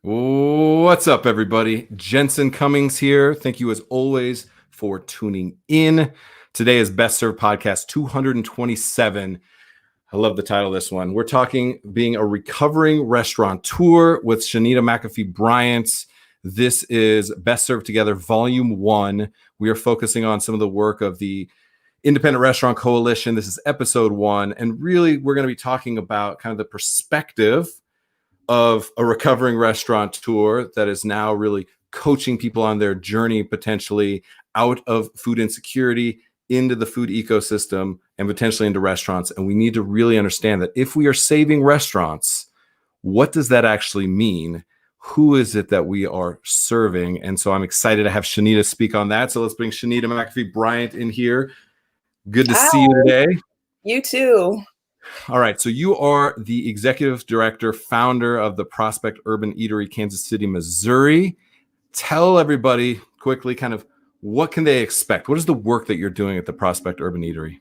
What's up, everybody? Jensen Cummings here. Thank you, as always, for tuning in. Today is Best Served Podcast 227. I love the title of this one. We're talking being a recovering restaurateur with Shanita McAfee-Bryant. This is Best Served Together, Volume 1. We are focusing on some of the work of the Independent Restaurant Coalition. This is Episode 1. And really, we're going to be talking about kind of the perspective of a recovering restaurateur that is now really coaching people on their journey, potentially out of food insecurity into the food ecosystem and potentially into restaurants. And we need to really understand that if we are saving restaurants, what does that actually mean? Who is it that we are serving? And so I'm excited to have Shanita speak on that. So let's bring Shanita McAfee-Bryant in here. Good to see you today. You too. All right. So you are the executive director, founder of the Prospect Urban Eatery, Kansas City, Missouri. Tell everybody quickly kind of what can they expect? What is the work that you're doing at the Prospect Urban Eatery?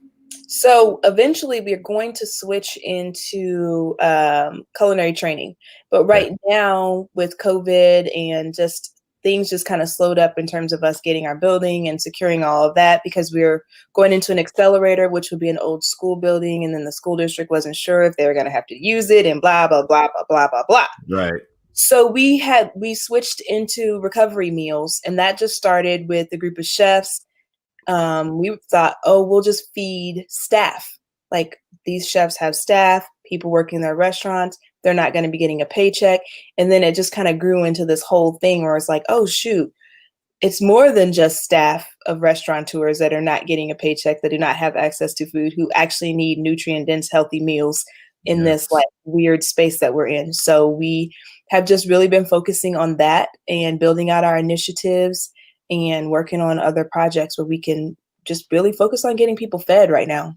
So eventually we're going to switch into culinary training. But right now with COVID and just things just kind of slowed up in terms of us getting our building and securing all of that because we're going into an accelerator, which would be an old school building. And then the school district wasn't sure if they were going to have to use it and blah, blah, blah, blah, blah, blah, blah. Right. So we switched into recovery meals, and that just started with a group of chefs. We thought, we'll just feed staff. Like, these chefs have staff, people working in their restaurants. They're not going to be getting a paycheck. And then it just kind of grew into this whole thing where it's like, oh, shoot, it's more than just staff of restaurateurs that are not getting a paycheck, that do not have access to food, who actually need nutrient-dense, healthy meals in this like weird space that we're in. So we have just really been focusing on that and building out our initiatives and working on other projects where we can just really focus on getting people fed right now.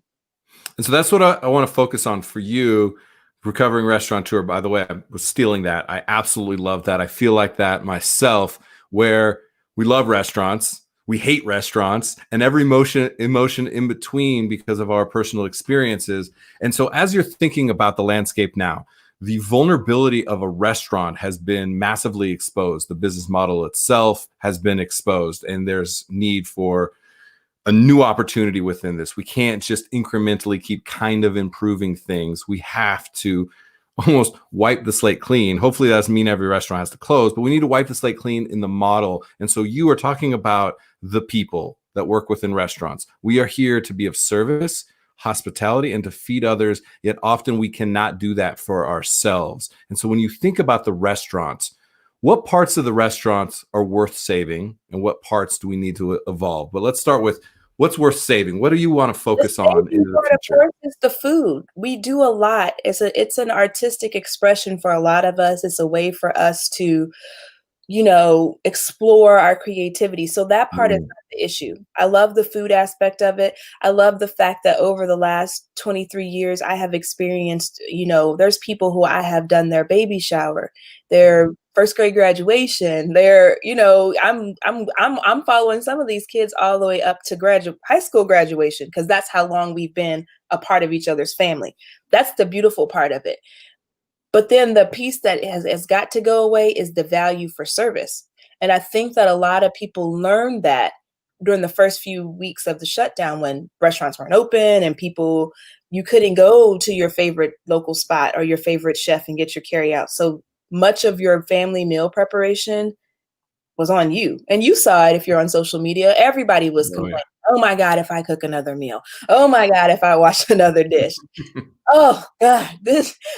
And so that's what I want to focus on for you, recovering restaurateur. By the way, I was stealing that. I absolutely love that. I feel like that myself, where we love restaurants, we hate restaurants, and every emotion in between because of our personal experiences. And so as you're thinking about the landscape now, the vulnerability of a restaurant has been massively exposed. The business model itself has been exposed, and there's need for a new opportunity within this. We can't just incrementally keep kind of improving things. We have to almost wipe the slate clean. Hopefully that doesn't mean every restaurant has to close, but we need to wipe the slate clean in the model. And so you are talking about the people that work within restaurants. We are here to be of service, hospitality, and to feed others, yet often we cannot do that for ourselves. And so when you think about the restaurants, what parts of the restaurants are worth saving and what parts do we need to evolve? But let's start with what's worth saving. What do you want to focus on in the future? Of course, is the food. We do a lot. It's an artistic expression for a lot of us. It's a way for us to, explore our creativity. So that part is not the issue. I love the food aspect of it. I love the fact that over the last 23 years, I have experienced, there's people who I have done their baby shower, their first grade graduation. They're, I'm following some of these kids all the way up to high school graduation, because that's how long we've been a part of each other's family. That's the beautiful part of it. But then the piece that has got to go away is the value for service. And I think that a lot of people learned that during the first few weeks of the shutdown, when restaurants weren't open and you couldn't go to your favorite local spot or your favorite chef and get your carry out. So much of your family meal preparation was on you. And you saw it if you're on social media. Everybody was complaining, oh my God, if I cook another meal. Oh my God, if I wash another dish. Oh God,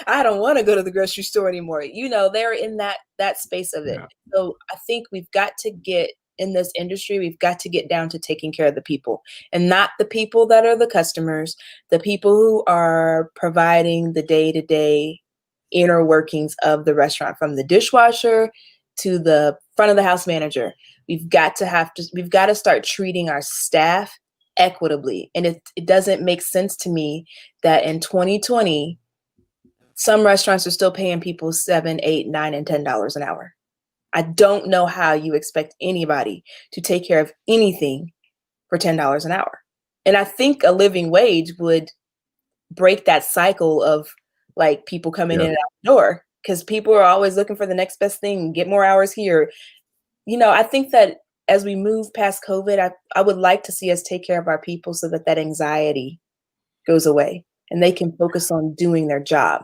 I don't want to go to the grocery store anymore. They're in that space of it. Yeah. So I think we've got to get in this industry, we've got to get down to taking care of the people, and not the people that are the customers, the people who are providing the day-to-day inner workings of the restaurant, from the dishwasher to the front of the house manager. We've got to start treating our staff equitably. And it doesn't make sense to me that in 2020, some restaurants are still paying people $7, $8, $9, and $10 an hour. I don't know how you expect anybody to take care of anything for $10 an hour. And I think a living wage would break that cycle of like people coming in and out the door. because people are always looking for the next best thing, get more hours here. I think that as we move past COVID, I would like to see us take care of our people so that that anxiety goes away and they can focus on doing their job.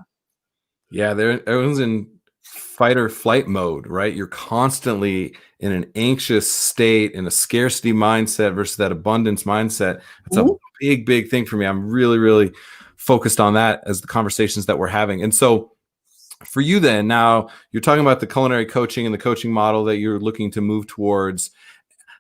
Yeah, everyone's in fight or flight mode, right? You're constantly in an anxious state, in a scarcity mindset versus that abundance mindset. It's a big, big thing for me. I'm really, really focused on that as the conversations that we're having. And so for you then, now you're talking about the culinary coaching and the coaching model that you're looking to move towards.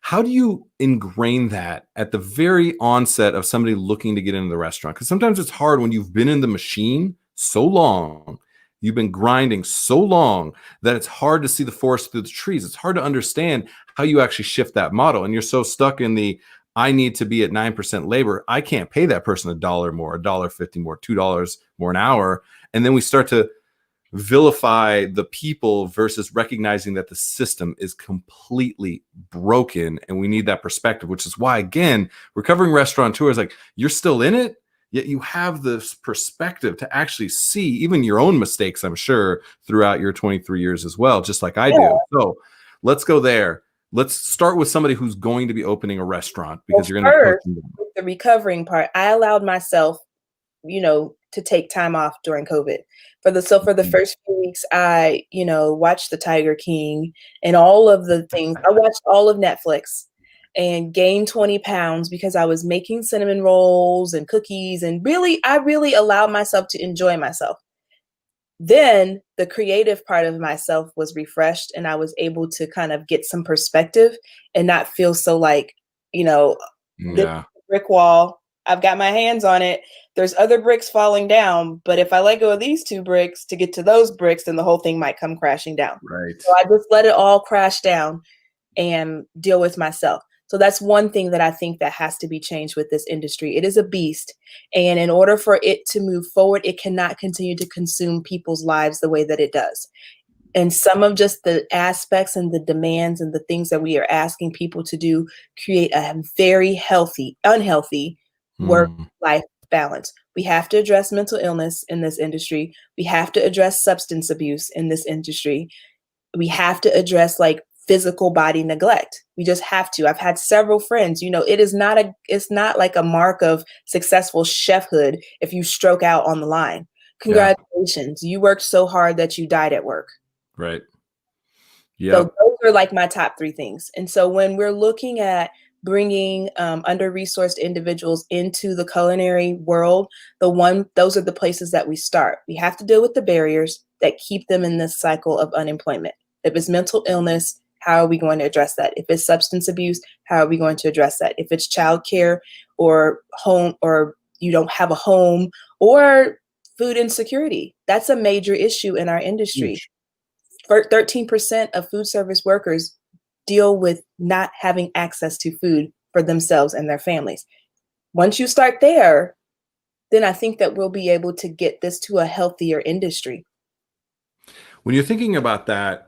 How do you ingrain that at the very onset of somebody looking to get into the restaurant? Because sometimes it's hard when you've been in the machine so long, you've been grinding so long that it's hard to see the forest through the trees. It's hard to understand how you actually shift that model. And you're so stuck in the, I need to be at 9% labor. I can't pay that person $1 more, $1.50 more, $2 more an hour. And then we start to vilify the people versus recognizing that the system is completely broken and we need that perspective, which is why, again, recovering restaurateurs, like, you're still in it, yet you have this perspective to actually see even your own mistakes, I'm sure, throughout your 23 years as well, just like I do. So let's go there. Let's start with somebody who's going to be opening a restaurant, because you're going to coach them. The recovering part, I allowed myself, to take time off during COVID. For the first few weeks, I, watched The Tiger King and all of the things. I watched all of Netflix and gained 20 pounds because I was making cinnamon rolls and cookies, and I really allowed myself to enjoy myself. Then the creative part of myself was refreshed, and I was able to kind of get some perspective and not feel so like, this brick wall, I've got my hands on it. There's other bricks falling down, but if I let go of these 2 bricks to get to those bricks, then the whole thing might come crashing down. Right. So I just let it all crash down and deal with myself. So that's one thing that I think that has to be changed with this industry. It is a beast. And in order for it to move forward, it cannot continue to consume people's lives the way that it does. And some of just the aspects and the demands and the things that we are asking people to do create a very unhealthy work-life balance. We have to address mental illness in this industry. We have to address substance abuse in this industry. We have to address physical body neglect. We just have to. I've had several friends, it's not like a mark of successful chefhood if you stroke out on the line. Congratulations. You worked so hard that you died at work. Right. Yeah. So those are my top 3 things. And so when we're looking at bringing under-resourced individuals into the culinary world, those are the places that we start. We have to deal with the barriers that keep them in this cycle of unemployment. If it's mental illness, how are we going to address that? If it's substance abuse, how are we going to address that? If it's childcare or home, or you don't have a home, or food insecurity, that's a major issue in our industry. 13% of food service workers deal with not having access to food for themselves and their families. Once you start there, then I think that we'll be able to get this to a healthier industry. When you're thinking about that,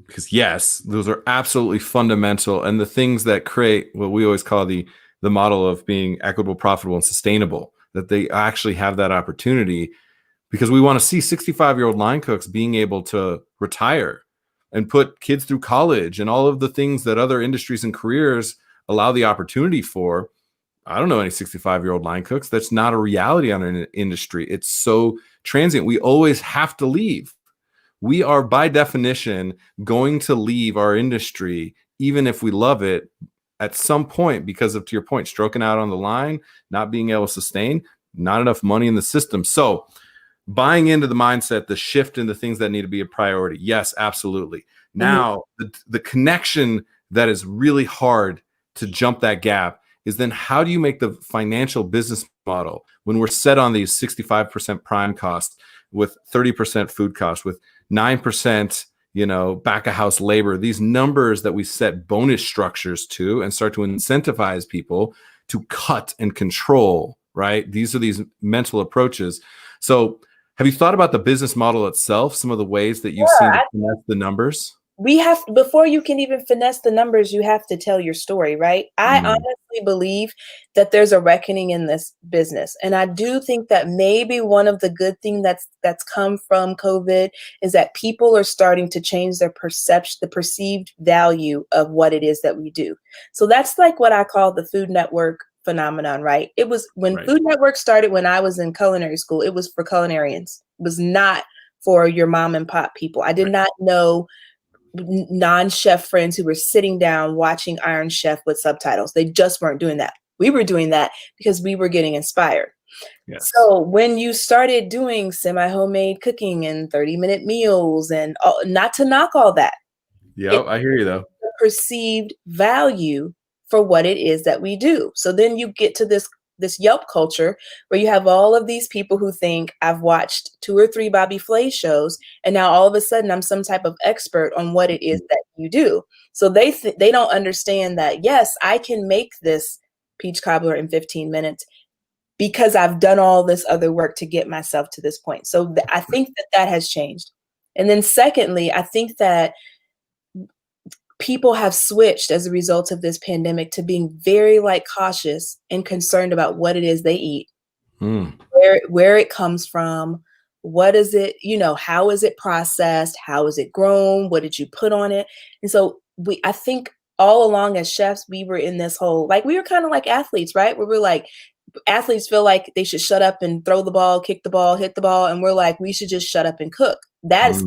because yes, those are absolutely fundamental, and the things that create what we always call the model of being equitable, profitable, and sustainable, that they actually have that opportunity, because we want to see 65-year-old line cooks being able to retire and put kids through college and all of the things that other industries and careers allow the opportunity for. I don't know any 65-year-old line cooks. That's not a reality on an industry. It's so transient. We always have to leave. We are, by definition, going to leave our industry, even if we love it, at some point, because of, to your point, stroking out on the line, not being able to sustain, not enough money in the system. So buying into the mindset, the shift in the things that need to be a priority. Yes, absolutely. Now, the connection that is really hard to jump that gap is then how do you make the financial business model when we're set on these 65% prime costs with 30% food costs, with 9%, back of house labor, these numbers that we set bonus structures to and start to incentivize people to cut and control, right? These are these mental approaches. So have you thought about the business model itself, some of the ways that you've seen to connect the numbers? we have, before you can even finesse the numbers, you have to tell your story, right? I Mm, honestly believe that there's a reckoning in this business. And I do think that maybe one of the good things that's come from COVID is that people are starting to change their perception, the perceived value of what it is that we do. So that's like what I call the Food Network phenomenon, right? It was when right. Food Network started when I was in culinary school, it was for culinarians. It was not for your mom and pop people. I did Right. not know non-chef friends who were sitting down watching Iron Chef with subtitles. They just weren't doing that. We were doing that because we were getting inspired. Yes. So when you started doing semi-homemade cooking and 30-minute meals and not to knock all that, it Yep. I hear you though. perceived value for what it is that we do. So then you get to this Yelp culture where you have all of these people who think I've watched 2 or 3 Bobby Flay shows, and now all of a sudden I'm some type of expert on what it is that you do. So they don't understand that, yes, I can make this peach cobbler in 15 minutes because I've done all this other work to get myself to this point. So I think that has changed. And then secondly, I think that people have switched as a result of this pandemic to being very cautious and concerned about what it is they eat, Mm, where it comes from, what is it, how is it processed, how is it grown, what did you put on it. And so I think all along as chefs, we were in this whole, we were kind of like athletes, right? Where we're like, athletes feel like they should shut up and throw the ball, kick the ball, hit the ball, and we're like, we should just shut up and cook. That is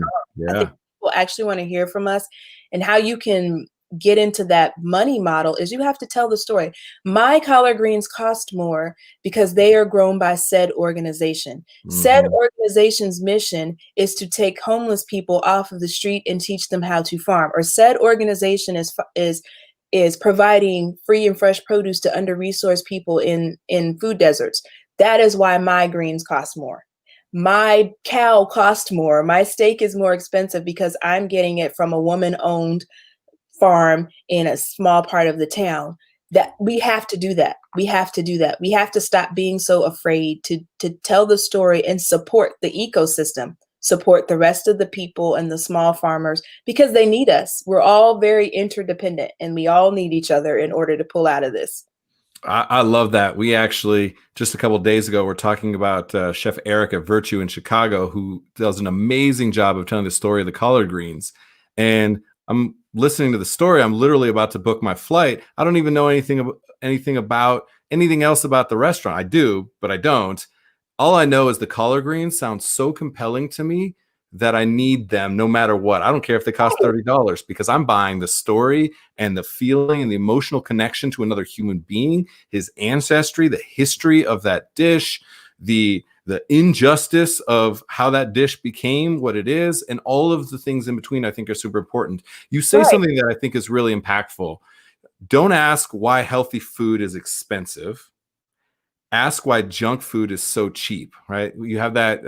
I think yeah. people actually want to hear from us. And how you can get into that money model is you have to tell the story. My collard greens cost more because they are grown by said organization. Said Hmm. organization's mission is to take homeless people off of the street and teach them how to farm. Or said organization is providing free and fresh produce to under-resourced people in food deserts. That is why my greens cost more. My cow cost more. My steak is more expensive because I'm getting it from a woman-owned farm in a small part of the town. That we have to do that. We have to do that. We have to stop being so afraid to tell the story and support the ecosystem, support the rest of the people and the small farmers because they need us. We're all very interdependent and we all need each other in order to pull out of this. I love that. We actually, just a couple of days ago, we're talking about Chef Eric at Virtue in Chicago, who does an amazing job of telling the story of the collard greens. And I'm listening to the story. I'm literally about to book my flight. I don't even know anything about anything else about the restaurant. I do, but I don't. All I know is the collard greens sound so compelling to me that I need them no matter what. I don't care if they cost $30 because I'm buying the story and the feeling and the emotional connection to another human being, his ancestry, the history of that dish, the injustice of how that dish became what it is, and all of the things in between I think are super important. You say Right. something that I think is really impactful. Don't ask why healthy food is expensive. Ask why junk food is so cheap, right? You have that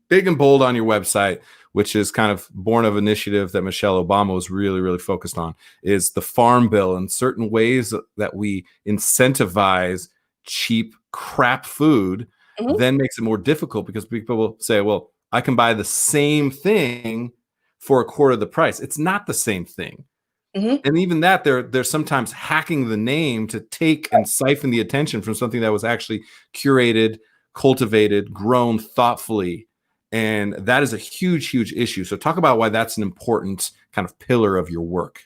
big and bold on your website, which is kind of born of initiative that Michelle Obama was really, really focused on, is the farm bill and certain ways that we incentivize cheap crap food Mhm, then makes it more difficult because people will say, well, I can buy the same thing for a quarter of the price. It's not the same thing. mhm. And even that, they're sometimes hacking the name to take and siphon the attention from something that was actually curated, cultivated, grown thoughtfully. And that is a huge, huge issue. So talk about why that's an important kind of pillar of your work.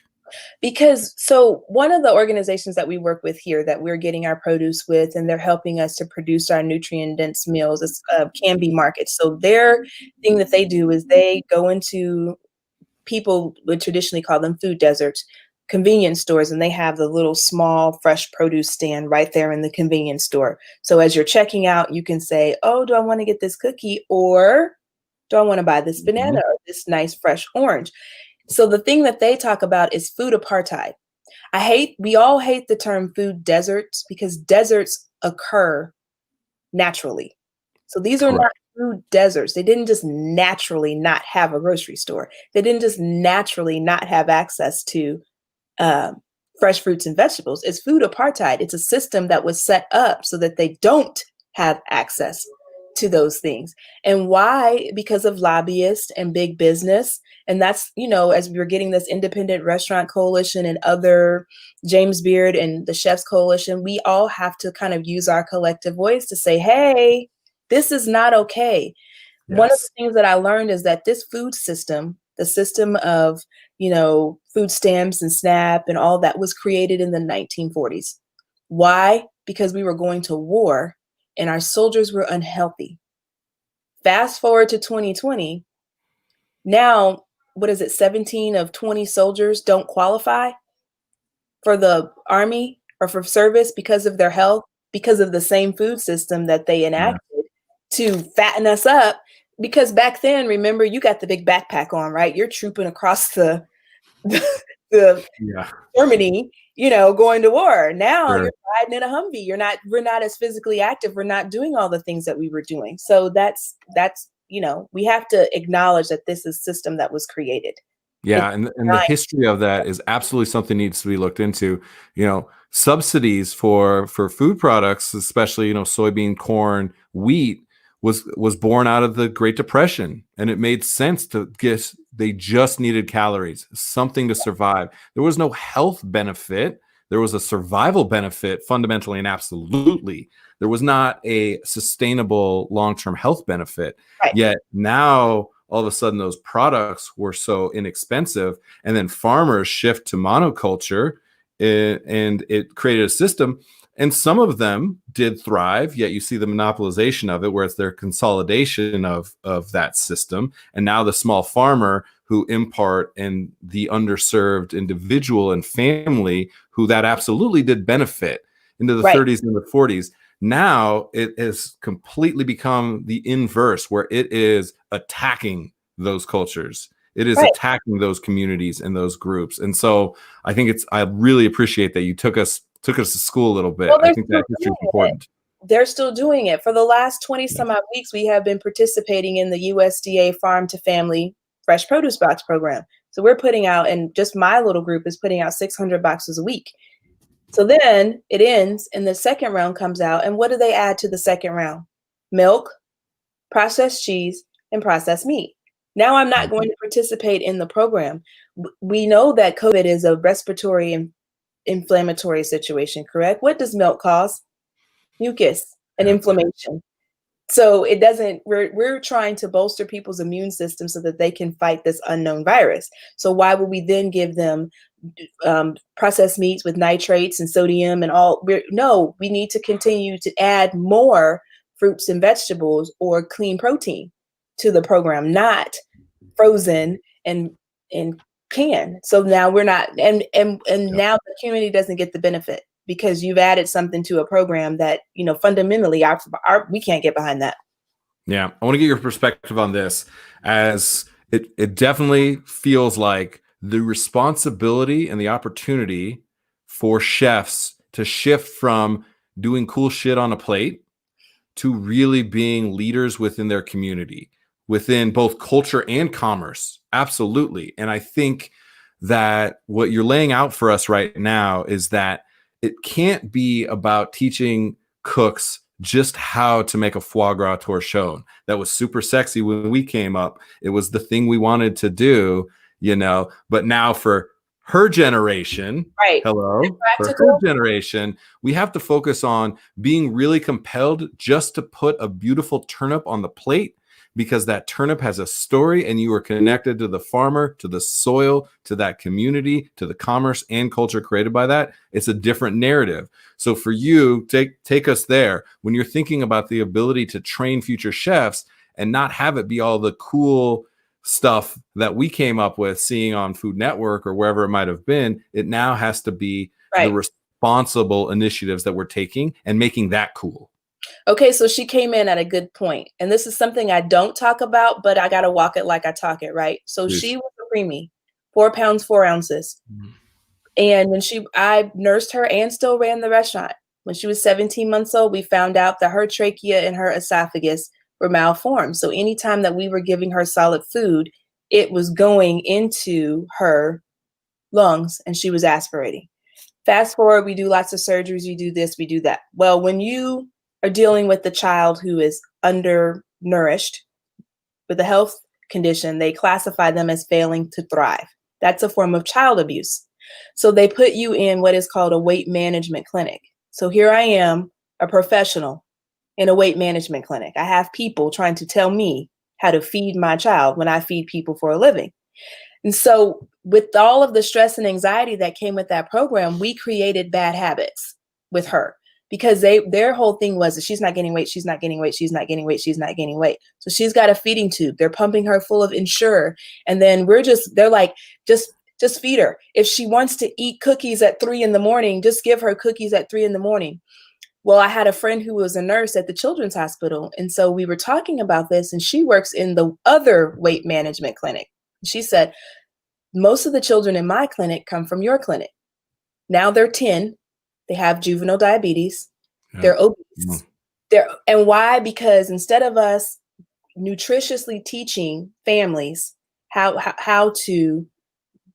Because so one of the organizations that we work with here that we're getting our produce with, and they're helping us to produce our nutrient dense meals, is Can Be Markets. So their thing that they do is they go into, people would traditionally call them food deserts, convenience stores, and they have the little small fresh produce stand right there in the convenience store. So as you're checking out, you can say, oh, do I want to get this cookie, or do I want to buy this banana Mhm. or this nice fresh orange? So the thing that they talk about is food apartheid. We all hate the term food deserts because deserts occur naturally. So these are not Correct. food deserts. They didn't just naturally not have a grocery store. They didn't just naturally not have access to um, fresh fruits and vegetables. It's food apartheid. It's a system that was set up so that they don't have access to those things. And why? Because of lobbyists and big business. And that's, as we were getting this Independent Restaurant Coalition and other, James Beard and the Chefs Coalition, we all have to kind of use our collective voice to say, hey, this is not okay. Yes. One of the things that I learned is that this food system, the system of, food stamps and SNAP and all that, was created in the 1940s. Why? Because we were going to war and our soldiers were unhealthy. Fast forward to 2020. Now, what is it? 17 of 20 soldiers don't qualify for the Army or for service because of their health, because of the same food system that they enacted to fatten us up. Because back then, remember, you got the big backpack on, right? You're trooping across the Germany, going to war. Now you're riding in a Humvee. We're not as physically active. We're not doing all the things that we were doing. So that's, we have to acknowledge that this is a system that was created. Yeah. And the history of that is absolutely something needs to be looked into. Subsidies for food products, especially, soybean, corn, wheat, was born out of the Great Depression, and it made sense they just needed calories, something to survive. There was no health benefit. There was a survival benefit, fundamentally and absolutely. There was not a sustainable long-term health benefit. Right. Yet now, all of a sudden, those products were so inexpensive, and then farmers shift to monoculture, and it created a system. And some of them did thrive, yet you see the monopolization of it, where it's their consolidation of that system. And now the small farmer who impart, and the underserved individual and family who that absolutely did benefit into the 30s and the 40s. Now it has completely become the inverse, where it is attacking those cultures. It is attacking those communities and those groups. And so I think I really appreciate that you took us to school a little bit. Well, I think that history is important. They're still doing it. For the last 20 some odd weeks, we have been participating in the USDA Farm to Family Fresh Produce Box program. So we're putting out, and just my little group is putting out 600 boxes a week. So then it ends and the second round comes out. And what do they add to the second round? Milk, processed cheese, and processed meat. Now I'm not going to participate in the program. We know that COVID is a respiratory and inflammatory situation, correct? What does milk cause? Mucus and inflammation. So it doesn't, we're trying to bolster people's immune system so that they can fight this unknown virus. So why would we then give them processed meats with nitrates and sodium and all? No, we need to continue to add more fruits and vegetables or clean protein to the program, not frozen and can. So now we're not, and now the community doesn't get the benefit because you've added something to a program that, fundamentally we can't get behind that. Yeah. I want to get your perspective on this, as it definitely feels like the responsibility and the opportunity for chefs to shift from doing cool shit on a plate to really being leaders within their community, within both culture and commerce. Absolutely. And I think that what you're laying out for us right now is that it can't be about teaching cooks just how to make a foie gras torchon. That was super sexy when we came up. It was the thing we wanted to do, but now for her generation, for her generation, we have to focus on being really compelled just to put a beautiful turnip on the plate, because that turnip has a story and you are connected to the farmer, to the soil, to that community, to the commerce and culture created by that. It's a different narrative. So for you, take us there. When you're thinking about the ability to train future chefs and not have it be all the cool stuff that we came up with seeing on Food Network or wherever it might have been, it now has to be the responsible initiatives that we're taking and making that cool. Okay, so she came in at a good point. And this is something I don't talk about, but I got to walk it like I talk it, right? So she was a preemie, 4 pounds, 4 ounces. And when I nursed her and still ran the restaurant. When she was 17 months old, we found out that her trachea and her esophagus were malformed. So anytime that we were giving her solid food, it was going into her lungs and she was aspirating. Fast forward, we do lots of surgeries, we do this, we do that. Well, when you are dealing with the child who is undernourished with a health condition, they classify them as failing to thrive. That's a form of child abuse. So they put you in what is called a weight management clinic. So here I am, a professional in a weight management clinic. I have people trying to tell me how to feed my child when I feed people for a living. And so with all of the stress and anxiety that came with that program, we created bad habits with her because their whole thing was that she's not gaining weight, she's not gaining weight, she's not gaining weight, she's not gaining weight. So she's got a feeding tube. They're pumping her full of Ensure. And then they're like, just feed her. If she wants to eat cookies at 3 a.m, just give her cookies at 3 a.m. Well, I had a friend who was a nurse at the Children's Hospital. And so we were talking about this, and she works in the other weight management clinic. She said, most of the children in my clinic come from your clinic. Now they're 10. They have juvenile diabetes. Yeah. They're obese. And why? Because instead of us nutritiously teaching families how to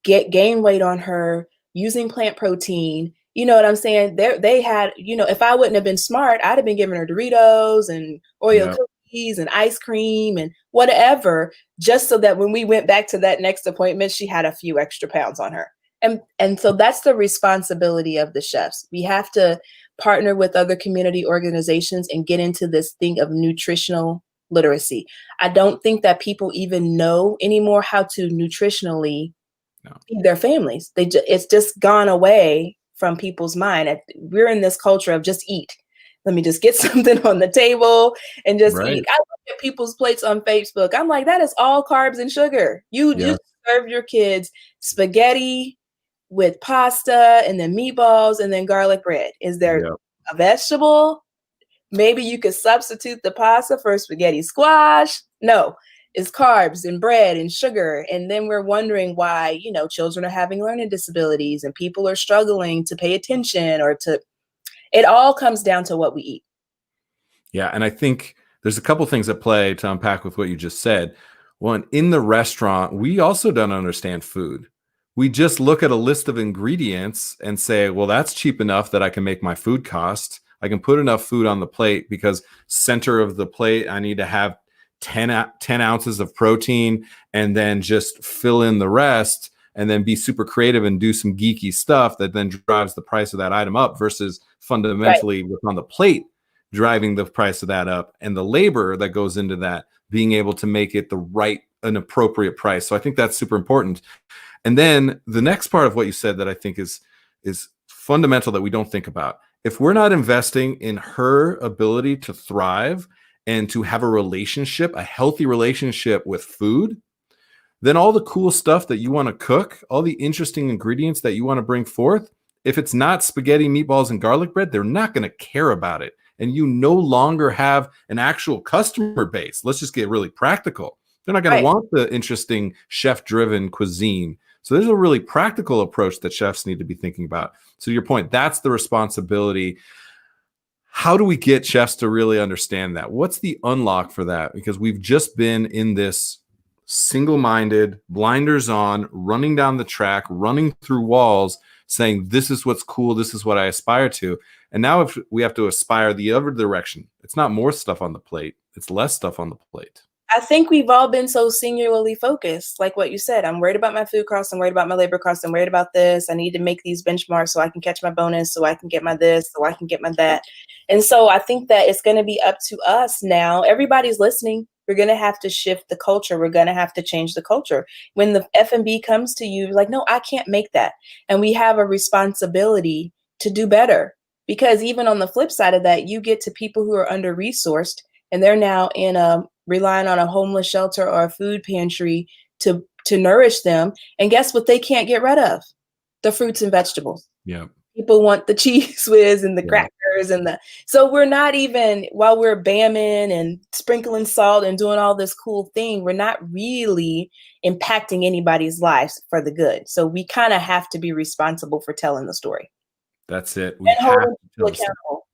gain weight on her using plant protein, you know what I'm saying? They had, if I wouldn't have been smart, I'd have been giving her Doritos and Oreo cookies and ice cream and whatever, just so that when we went back to that next appointment, she had a few extra pounds on her. And so that's the responsibility of the chefs. We have to partner with other community organizations and get into this thing of nutritional literacy. I don't think that people even know anymore how to nutritionally feed their families. It's just gone away from people's mind. We're in this culture of just eat. Let me just get something on the table and just eat. I look at people's plates on Facebook. I'm like, that is all carbs and sugar. You serve your kids spaghetti with pasta and then meatballs and then garlic bread. Is there a vegetable? Maybe you could substitute the pasta for spaghetti squash. No, it's carbs and bread and sugar. And then we're wondering why, children are having learning disabilities and people are struggling to pay attention it all comes down to what we eat. Yeah. And I think there's a couple things at play to unpack with what you just said. One, in the restaurant, we also don't understand food. We just look at a list of ingredients and say, well, that's cheap enough that I can make my food cost. I can put enough food on the plate because center of the plate, I need to have 10 ounces of protein and then just fill in the rest and then be super creative and do some geeky stuff that then drives the price of that item up versus fundamentally what's on the plate driving the price of that up and the labor that goes into that being able to make it an appropriate price. So I think that's super important. And then the next part of what you said that I think is fundamental that we don't think about. If we're not investing in her ability to thrive and to have a healthy relationship with food, then all the cool stuff that you want to cook, all the interesting ingredients that you want to bring forth, if it's not spaghetti, meatballs, and garlic bread, they're not going to care about it. And you no longer have an actual customer base. Let's just get really practical. They're not going to want the interesting chef-driven cuisine. So there's a really practical approach that chefs need to be thinking about. So to your point, that's the responsibility. How do we get chefs to really understand that? What's the unlock for that? Because we've just been in this single-minded, blinders on, running down the track, running through walls, saying, this is what's cool, this is what I aspire to. And now if we have to aspire the other direction, it's not more stuff on the plate, it's less stuff on the plate. I think we've all been so singularly focused, like what you said. I'm worried about my food costs, I'm worried about my labor costs, I'm worried about this. I need to make these benchmarks so I can catch my bonus, so I can get my this, so I can get my that. And so I think that it's going to be up to us now. Everybody's listening. We're going to have to shift the culture. We're going to have to change the culture. When the F&B comes to you, like, no, I can't make that. And we have a responsibility to do better. Because even on the flip side of that, you get to people who are under-resourced and they're now relying on a homeless shelter or a food pantry to nourish them. And guess what they can't get rid of? The fruits and vegetables. Yeah. People want the cheese whiz and the crackers so we're not even, while we're bamming and sprinkling salt and doing all this cool thing, we're not really impacting anybody's lives for the good. So we kind of have to be responsible for telling the story. That's it. And holding people accountable.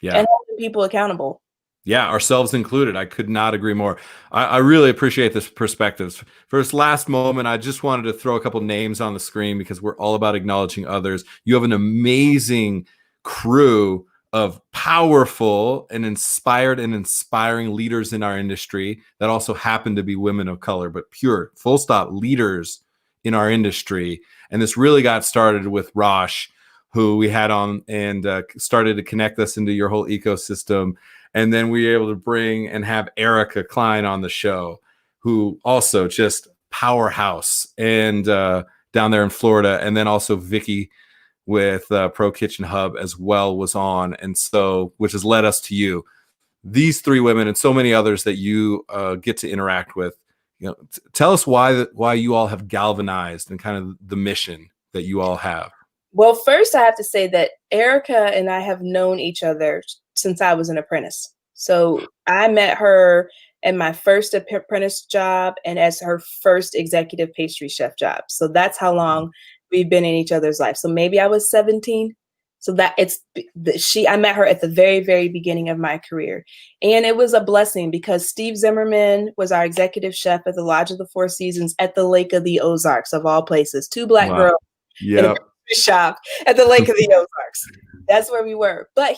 Yeah. And holding people accountable. Yeah, ourselves included. I could not agree more. I really appreciate this perspectives. For this last moment, I just wanted to throw a couple names on the screen because we're all about acknowledging others. You have an amazing crew of powerful and inspired and inspiring leaders in our industry that also happen to be women of color, but pure, full stop, leaders in our industry. And this really got started with Rosh, who we had on and started to connect us into your whole ecosystem. And then we were able to bring and have Erica Klein on the show, who also just powerhouse and down there in Florida. And then also Vicky with Pro Kitchen Hub as well was on. And so, which has led us to you. These three women and so many others that you get to interact with. You know, tell us why you all have galvanized and kind of the mission that you all have. Well, first I have to say that Erica and I have known each other since I was an apprentice. So I met her in my first apprentice job and as her first executive pastry chef job. So that's how long we've been in each other's life. So maybe I was 17. So that I met her at the very, very beginning of my career. And it was a blessing because Steve Zimmerman was our executive chef at the Lodge of the Four Seasons at the Lake of the Ozarks, of all places. Two Black girls in a shop at the Lake of the Ozarks. That's where we were. But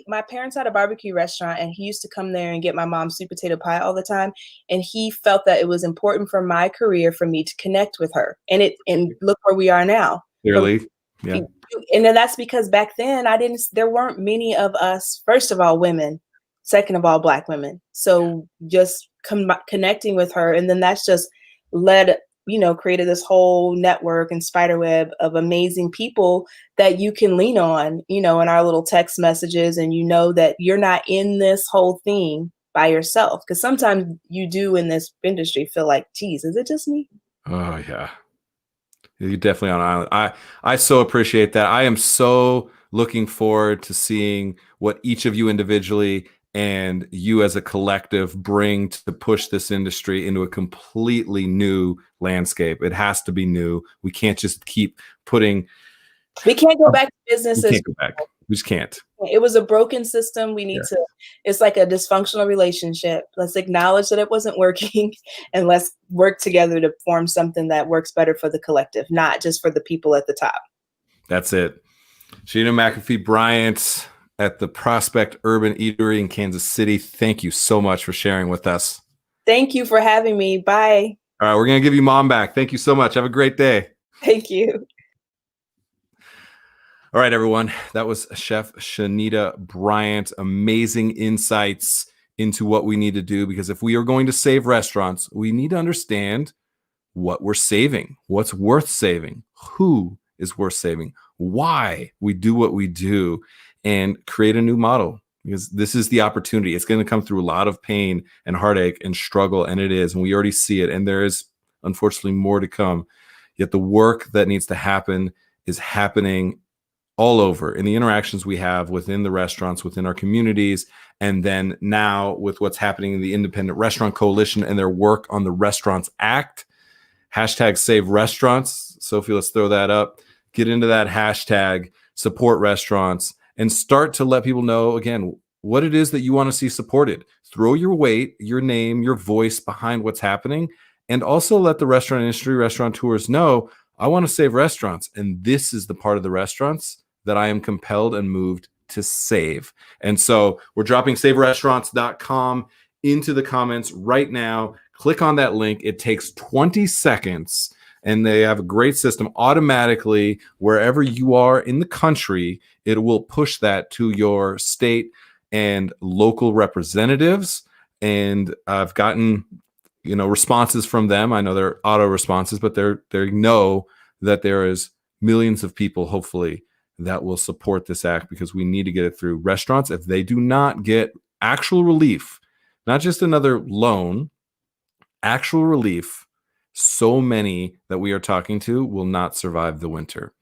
my parents had a barbecue restaurant and he used to come there and get my mom's sweet potato pie all the time. And he felt that it was important for my career for me to connect with her. And look where we are now. Clearly. Yeah. And then that's because back then there weren't many of us, first of all, women, second of all, Black women. So just connecting with her. And then that's just created this whole network and spider web of amazing people that you can lean on, in our little text messages. And that you're not in this whole thing by yourself. Because sometimes you do in this industry feel like, geez, is it just me? Oh, yeah. You're definitely on an island. I so appreciate that. I am so looking forward to seeing what each of you individually and you as a collective bring to push this industry into a completely new landscape. It has to be new. We can't just keep putting. We can't go back to business. We can't go back. We just can't. It was a broken system. We need to, it's like a dysfunctional relationship. Let's acknowledge that it wasn't working and let's work together to form something that works better for the collective, not just for the people at the top. That's it. Shanita McAfee-Bryant at the Prospect Urban Eatery in Kansas City. Thank you so much for sharing with us. Thank you for having me. Bye. All right, we're going to give you mom back. Thank you so much. Have a great day. Thank you. All right, everyone. That was Chef Shanita Bryant. Amazing insights into what we need to do, because if we are going to save restaurants, we need to understand what we're saving, what's worth saving, who is worth saving, why we do what we do, and create a new model, because this is the opportunity. It's going to come through a lot of pain and heartache and struggle, and it is, and we already see it, and there is unfortunately more to come. Yet the work that needs to happen is happening all over in the interactions we have within the restaurants, within our communities, and then now with what's happening in the Independent Restaurant Coalition and their work on the Restaurants Act. Hashtag Save Restaurants. Sophie, let's throw that up. Get into that hashtag, support restaurants, and start to let people know, again, what it is that you want to see supported. Throw your weight, your name, your voice behind what's happening, and also let the restaurant industry, restaurateurs know, I want to save restaurants, and this is the part of the restaurants that I am compelled and moved to save. And so we're dropping saverestaurants.com into the comments right now. Click on that link. It takes 20 seconds, and they have a great system automatically. Wherever you are in the country, it will push that to your state and local representatives. And I've gotten, responses from them. I know they're auto responses, but they know that there is millions of people, hopefully, that will support this act, because we need to get it through. Restaurants, if they do not get actual relief, not just another loan, actual relief, so many that we are talking to will not survive the winter.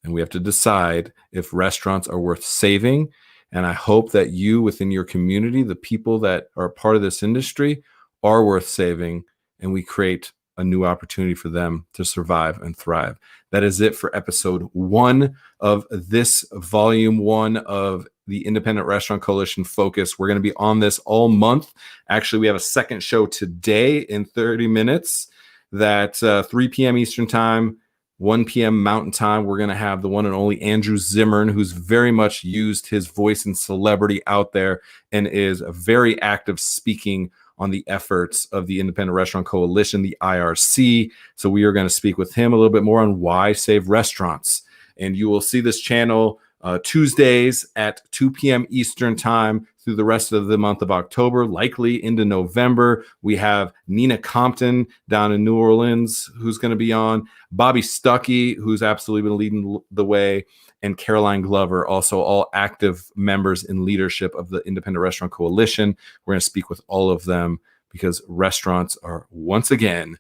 And we have to decide if restaurants are worth saving. And I hope that you within your community, the people that are part of this industry, are worth saving, and we create a new opportunity for them to survive and thrive. That is it for episode 1 of this volume 1 of the Independent Restaurant Coalition Focus. We're going to be on this all month. Actually, we have a second show today in 30 minutes that 3 p.m. Eastern time. 1 p.m. Mountain Time, we're going to have the one and only Andrew Zimmern, who's very much used his voice and celebrity out there and is very active speaking on the efforts of the Independent Restaurant Coalition, the IRC. So we are going to speak with him a little bit more on why save restaurants. And you will see this channel Tuesdays at 2 p.m. Eastern Time through the rest of the month of October, likely into November. We have Nina Compton down in New Orleans, who's going to be on, Bobby Stuckey, who's absolutely been leading the way, and Caroline Glover, also all active members in leadership of the Independent Restaurant Coalition. We're going to speak with all of them because restaurants are, once again,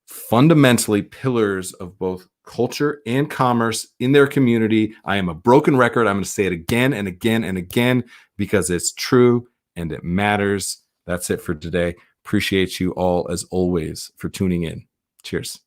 fundamentally pillars of both culture and commerce in their community. I am a broken record. I'm going to say it again and again and again because it's true and it matters. That's it for today. Appreciate you all, as always, for tuning in. Cheers.